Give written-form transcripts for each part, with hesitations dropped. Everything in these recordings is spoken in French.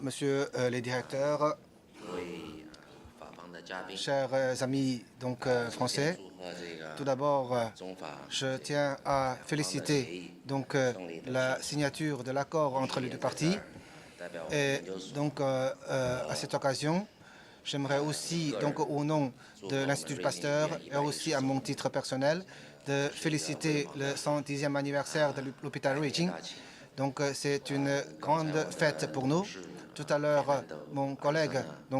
Monsieur les directeurs, chers amis français, tout d'abord, je tiens à féliciter la signature de l'accord entre les deux parties. Et à cette occasion, j'aimerais aussi, au nom de l'Institut Pasteur et aussi à mon titre personnel, de féliciter le 110e anniversaire de l'hôpital Ruijin. C'est une grande fête pour nous. Tout à l'heure, mon collègue,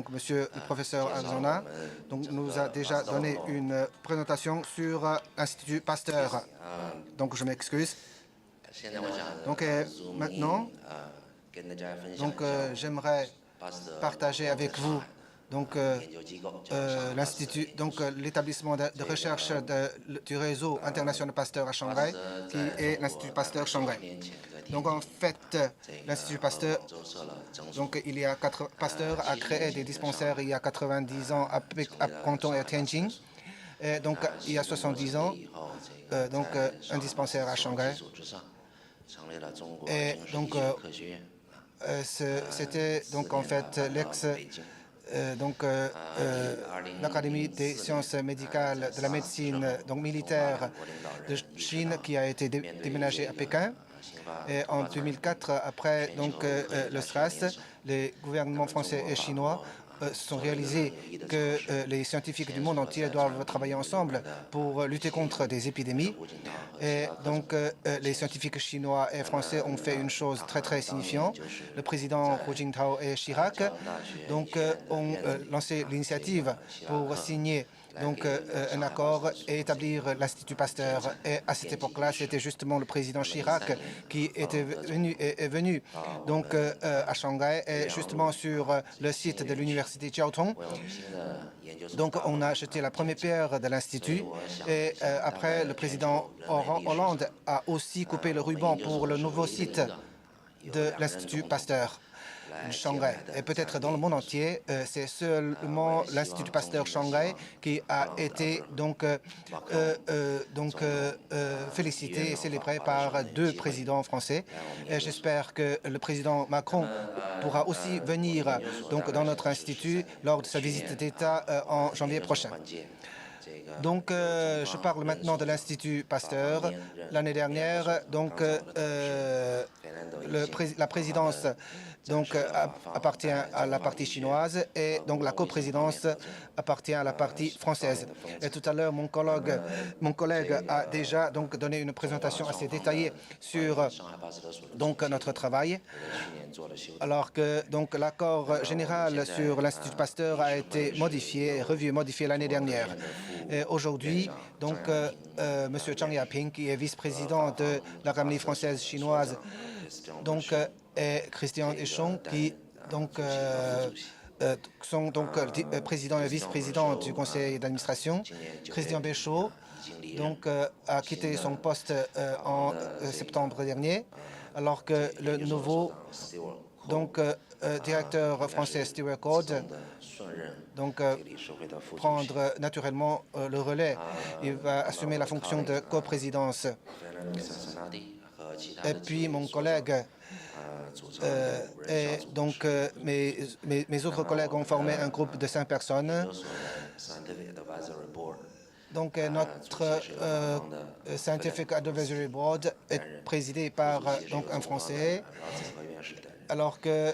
monsieur le professeur Arizona, nous a déjà donné une présentation sur l'Institut Pasteur. Je m'excuse. Maintenant, j'aimerais partager avec vous l'Institut, l'établissement de recherche du réseau international Pasteur à Shanghai, qui est l'Institut Pasteur Shanghai. En fait, l'Institut Pasteur, Pasteur a créé des dispensaires il y a 90 ans à Canton et à Tianjin. Et il y a 70 ans, un dispensaire à Shanghai. Et c'était en fait l'Académie des sciences médicales de la médecine militaire de Chine qui a été déménagée à Pékin. Et en 2004, après le SRAS, les gouvernements français et chinois se sont réalisés que les scientifiques du monde entier doivent travailler ensemble pour lutter contre des épidémies. Et les scientifiques chinois et français ont fait une chose très très signifiante. Le président Hu Jintao et Chirac ont lancé l'initiative pour signer un accord et établir l'Institut Pasteur. Et à cette époque-là, c'était justement le président Chirac qui est venu à Shanghai et justement sur le site de l'université Jiao Tong. On a jeté la première pierre de l'Institut et après, le président Hollande a aussi coupé le ruban pour le nouveau site de l'Institut Pasteur Shanghai. Et peut-être dans le monde entier, c'est seulement l'Institut Pasteur Shanghai qui a été félicité et célébré par 2 présidents français. Et j'espère que le président Macron pourra aussi venir dans notre institut lors de sa visite d'État en janvier prochain. Je parle maintenant de l'Institut Pasteur. L'année dernière, la présidence appartient à la partie chinoise et la coprésidence appartient à la partie française. Et tout à l'heure, mon collègue a déjà donné une présentation assez détaillée sur notre travail, alors que l'accord général sur l'Institut Pasteur a été modifié l'année dernière. Aujourd'hui, M. Zhang Yaping, qui est vice-président de l'Académie française chinoise, et Christian Deschamps, qui sont président et vice-président du conseil d'administration. Christian Béchaud a quitté son poste en septembre dernier, alors que le nouveau directeur français Stewart Code prendre naturellement le relais. Il va assumer la fonction de coprésidence. Et puis mon collègue et mes autres collègues ont formé un groupe de 5 personnes. Notre Scientific Advisory Board est présidé par un Français, alors que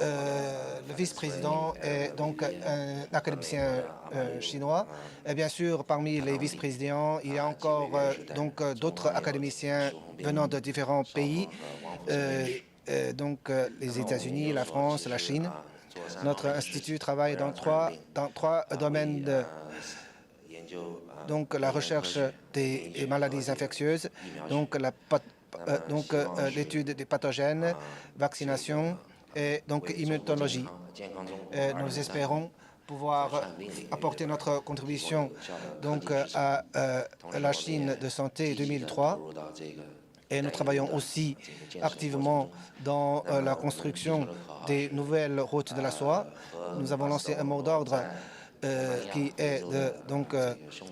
le vice-président est un académicien chinois. Et bien sûr, parmi les vice-présidents, il y a encore d'autres académiciens venant de différents pays, les États-Unis, la France, la Chine. Notre institut travaille dans trois domaines la recherche des maladies infectieuses, l'étude des pathogènes, vaccination et immunologie. Nous espérons pouvoir apporter notre contribution à la Chine de santé 2003. Et nous travaillons aussi activement dans la construction des nouvelles routes de la soie. Nous avons lancé un mot d'ordre qui est de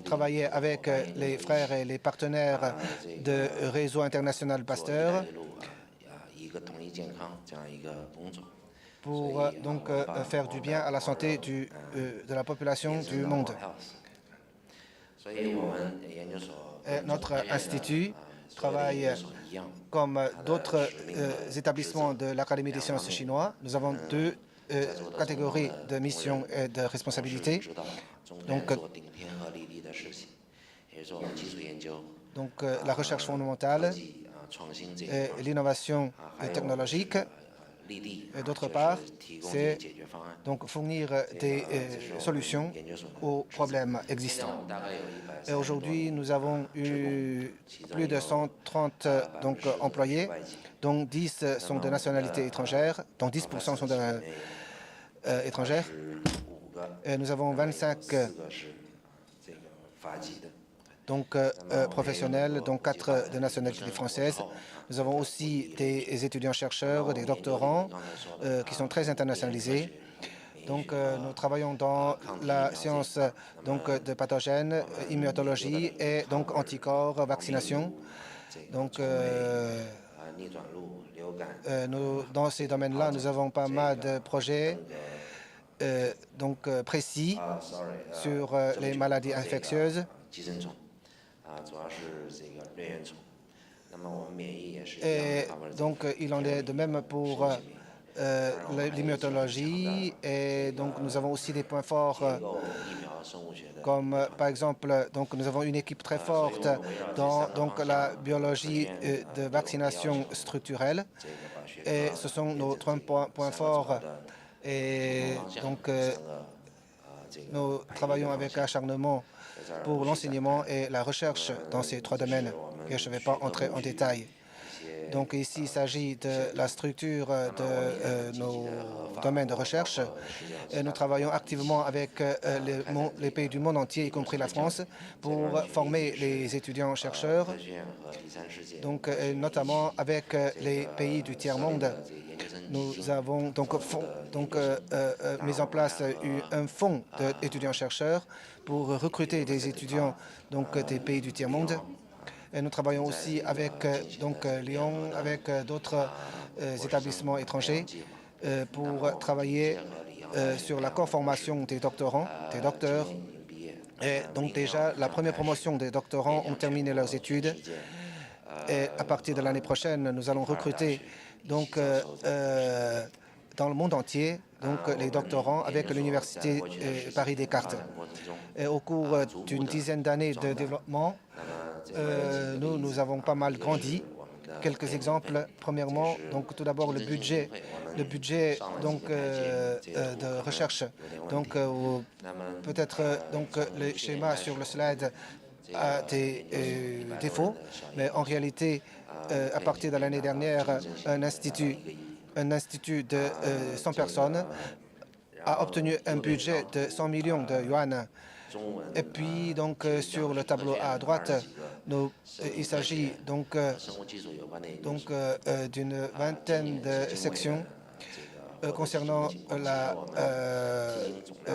travailler avec les frères et les partenaires de Réseau international Pasteur pour donc faire du bien à la santé de la population du monde. Et notre institut travaille comme d'autres établissements de l'Académie des sciences chinoises. Nous avons deux catégories de missions et de responsabilités. Donc, la recherche fondamentale et l'innovation technologique. Et d'autre part, c'est donc fournir des solutions aux problèmes existants. Et aujourd'hui, nous avons eu plus de 130 employés, dont 10 sont de nationalité étrangère, dont 10% sont étrangères. Et nous avons 25 professionnels, dont 4 de nationalité française. Nous avons aussi des étudiants-chercheurs, des doctorants qui sont très internationalisés. Donc, nous travaillons dans la science de pathogènes, immunologie et donc anticorps, vaccination. Donc, dans ces domaines-là, nous avons pas mal de projets précis sur les maladies infectieuses. Et donc, il en est de même pour l'immunologie. Et donc, nous avons aussi des points forts, comme par exemple, donc, nous avons une équipe très forte dans la biologie de vaccination structurelle. Et ce sont nos 3 points forts. Et donc, nous travaillons avec acharnement pour l'enseignement et la recherche dans ces 3 domaines. Et je ne vais pas entrer en détail. Donc ici, il s'agit de la structure de nos domaines de recherche. Et nous travaillons activement avec les pays du monde entier, y compris la France, pour former les étudiants-chercheurs, donc notamment avec les pays du tiers-monde. Nous avons mis en place un fonds d'étudiants-chercheurs pour recruter des étudiants des pays du tiers-monde. Et nous travaillons aussi avec Lyon, avec d'autres établissements étrangers pour travailler sur la conformation des doctorants, des docteurs. Et donc déjà, la première promotion des doctorants ont terminé leurs études. Et à partir de l'année prochaine, nous allons recruter dans le monde entier les doctorants avec l'Université Paris-Descartes. Et au cours d'une dizaine d'années de développement, nous avons pas mal grandi. Quelques exemples. Premièrement, tout d'abord le budget de recherche. Peut-être le schéma sur le slide a des défauts, mais en réalité, à partir de l'année dernière, un institut de 100 personnes a obtenu un budget de 100 millions de yuan. Et puis, sur le tableau à droite, il s'agit d'une vingtaine de sections concernant la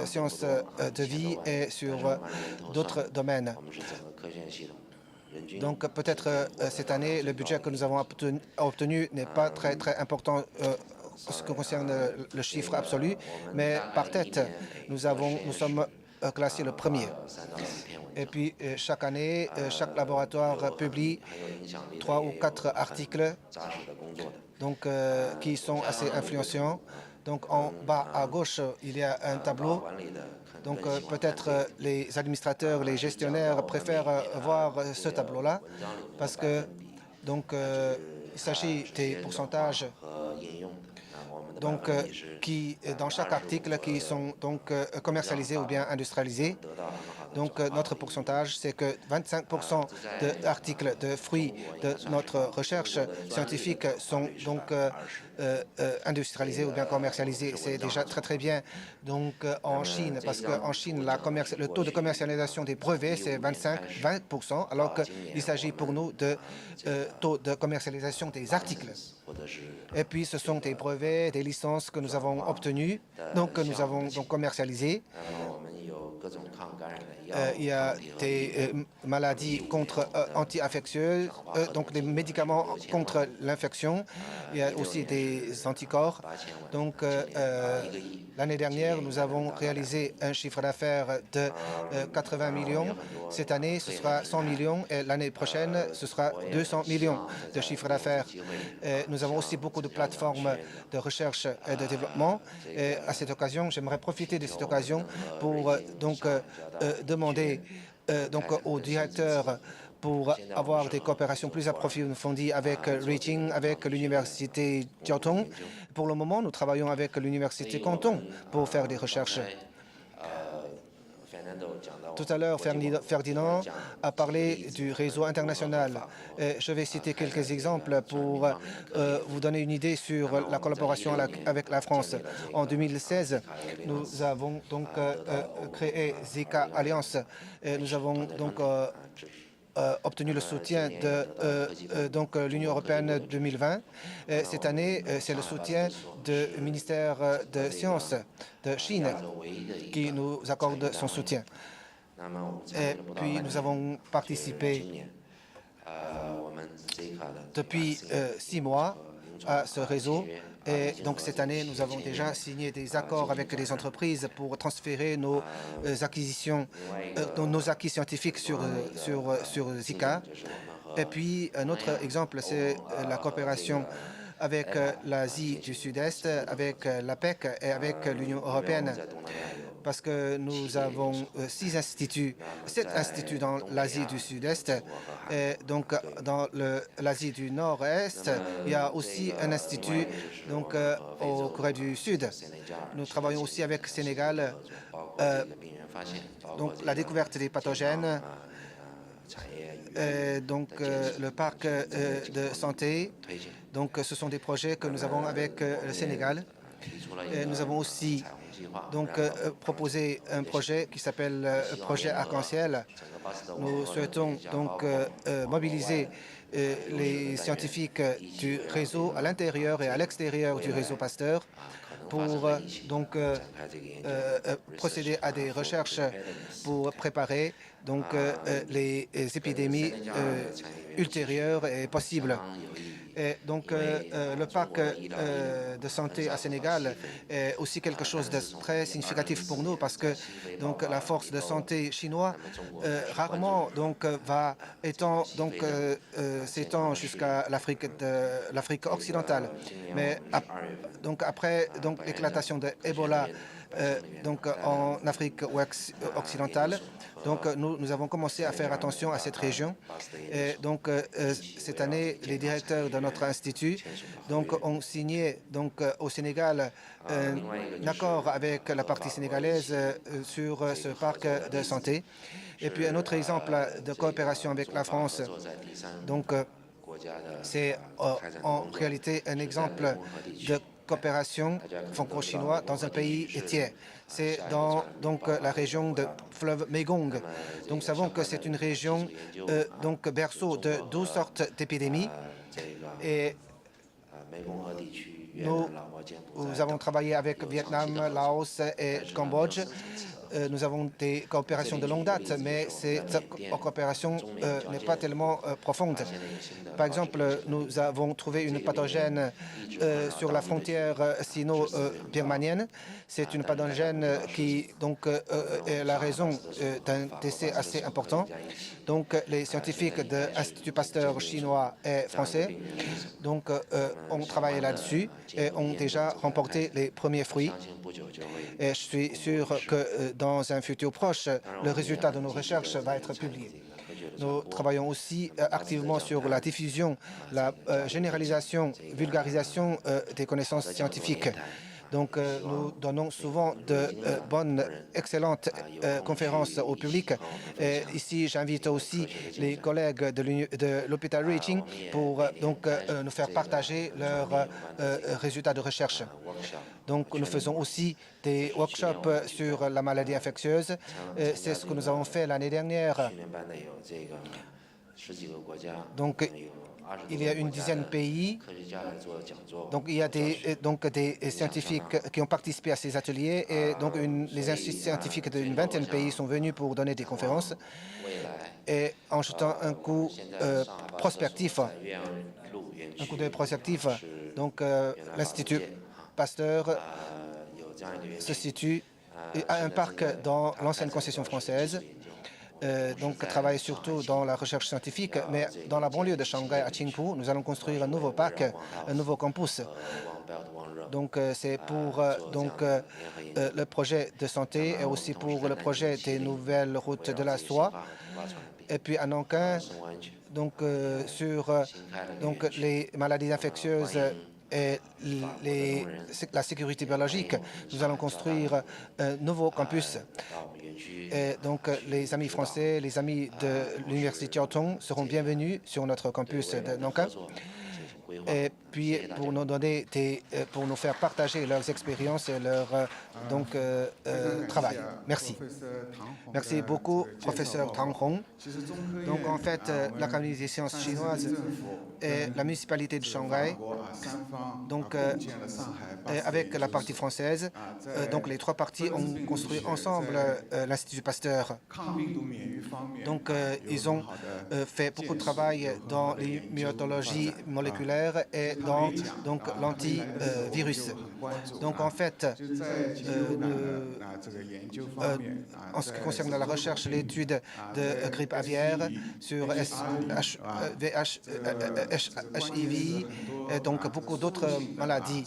science de vie et sur d'autres domaines. Donc, peut-être cette année, le budget que nous avons obtenu n'est pas très important en ce qui concerne le chiffre absolu, mais par tête, nous sommes classé le premier. Et puis, chaque année, chaque laboratoire publie 3 ou 4 articles qui sont assez influenciants. Donc, en bas à gauche, il y a un tableau. Donc, peut-être les administrateurs, les gestionnaires préfèrent voir ce tableau-là parce que il s'agit des pourcentages qui, dans chaque article, qui sont commercialisés ou bien industrialisés. Donc, notre pourcentage, c'est que 25% d'articles de fruits de notre recherche scientifique sont industrialisés ou bien commercialisés. C'est déjà très bien donc en Chine, parce qu'en Chine, le taux de commercialisation des brevets, c'est 20%, alors qu'il s'agit pour nous de taux de commercialisation des articles. Et puis, ce sont des brevets, des licences que nous avons obtenues, donc que nous avons donc commercialisées. Il y a des maladies anti-infectieuses, donc des médicaments contre l'infection. Il y a aussi des anticorps. Donc, l'année dernière, nous avons réalisé un chiffre d'affaires de 80 millions. Cette année, ce sera 100 millions et l'année prochaine, ce sera 200 millions de chiffre d'affaires. Nous avons aussi beaucoup de plateformes de recherche et de développement. Et à cette occasion, j'aimerais profiter de cette occasion pour demander au directeur pour avoir des coopérations plus approfondies avec Beijing, avec l'université Jiaotong. Pour le moment, nous travaillons avec l'université Canton pour faire des recherches. Tout à l'heure, Ferdinand a parlé du réseau international. Je vais citer quelques exemples pour vous donner une idée sur la collaboration avec la France. En 2016, nous avons donc créé Zika Alliance. Nous avons donc obtenu le soutien de l'Union européenne 2020. Cette année, c'est le soutien du ministère de Sciences de Chine qui nous accorde son soutien. Et puis, nous avons participé depuis 6 mois à ce réseau. Et donc, cette année, nous avons déjà signé des accords avec les entreprises pour transférer nos acquisitions, nos acquis scientifiques sur Zika. Et puis, un autre exemple, c'est la coopération avec l'Asie du Sud-Est, avec l'APEC et avec l'Union européenne, parce que nous avons 7 instituts dans l'Asie du Sud-Est. Et donc, dans l'Asie du Nord-Est, il y a aussi un institut donc, au Corée du Sud. Nous travaillons aussi avec le Sénégal, donc la découverte des pathogènes, le parc de santé. Donc, ce sont des projets que nous avons avec le Sénégal. Et nous avons aussi proposé un projet qui s'appelle projet Arc-en-Ciel. Nous souhaitons donc mobiliser les scientifiques du réseau à l'intérieur et à l'extérieur du réseau Pasteur pour procéder à des recherches pour préparer les épidémies ultérieures et possibles. Et donc, le parc de santé à Sénégal est aussi quelque chose de très significatif pour nous, parce que la force de santé chinoise rarement s'étend jusqu'à l'Afrique occidentale. Mais après l'éclatation de Ebola en Afrique occidentale, nous avons commencé à faire attention à cette région. Et donc, cette année, les directeurs de notre institut ont signé au Sénégal un accord avec la partie sénégalaise sur ce parc de santé. Et puis, un autre exemple de coopération avec la France, c'est en réalité un exemple de coopération franco-chinoise dans un pays tiers. C'est dans la région de fleuve Mekong. Donc, nous savons que c'est une région berceau de 12 sortes d'épidémies. Et nous avons travaillé avec Vietnam, Laos et Cambodge. Nous avons des coopérations de longue date, mais cette coopération n'est pas tellement profonde. Par exemple, nous avons trouvé une pathogène sur la frontière sino-birmanienne. C'est une pathogène qui est la raison d'un décès assez important. Donc, les scientifiques de l'Institut Pasteur chinois et français ont travaillé là-dessus et ont déjà remporté les premiers fruits. Et je suis sûr que dans un futur proche, le résultat de nos recherches va être publié. Nous travaillons aussi activement sur la diffusion, la généralisation, vulgarisation des connaissances scientifiques. Donc, nous donnons souvent de bonnes, excellentes conférences au public. Et ici, j'invite aussi les collègues de l'hôpital Ruijin pour nous faire partager leurs résultats de recherche. Donc, nous faisons aussi des workshops sur la maladie infectieuse. C'est ce que nous avons fait l'année dernière. Donc, il y a une dizaine de pays. Donc, il y a des scientifiques qui ont participé à ces ateliers et donc les instituts scientifiques d'une vingtaine de pays sont venus pour donner des conférences. Et en jetant un coup prospectif, un coup d'œil prospectif, donc l'Institut Pasteur se situe à un parc dans l'ancienne concession française. Donc travaille surtout dans la recherche scientifique, mais dans la banlieue de Shanghai, à Qingpu, nous allons construire un nouveau parc, un nouveau campus. Donc c'est pour le projet de santé et aussi pour le projet des nouvelles routes de la soie. Et puis à Nankin, sur les maladies infectieuses et la sécurité biologique, nous allons construire un nouveau campus. Et donc, les amis français, les amis de l'Université Chiao Tung seront bienvenus sur notre campus de Nankin. Et puis, pour nous faire partager leurs expériences et leur travail. Merci. Merci beaucoup, professeur Tang Hong. Donc, en fait, l'Académie des sciences chinoises et la municipalité de Shanghai, avec la partie française, donc les trois parties ont construit ensemble l'Institut Pasteur. Donc, ils ont fait beaucoup de travail dans l'immunologie moléculaire et dans l'antivirus. Donc, en fait, en ce qui concerne la recherche, l'étude de grippe aviaire sur HIV, et donc beaucoup d'autres maladies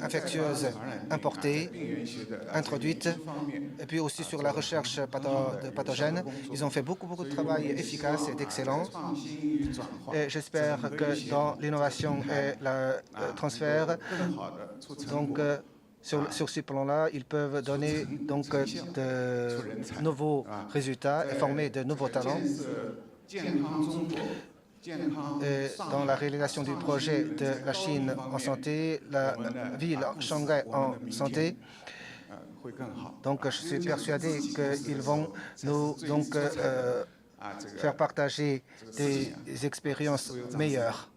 infectieuses importées, introduites, et puis aussi sur la recherche de pathogènes. Ils ont fait beaucoup de travail efficace et d'excellent. Et j'espère que dans l'innovation et le transfert, donc sur ce plan-là, ils peuvent donner de nouveaux résultats et former de nouveaux talents. Dans la réalisation du projet de la Chine en santé, la ville Shanghai en santé. Donc, je suis persuadé qu'ils vont nous faire partager des expériences meilleures.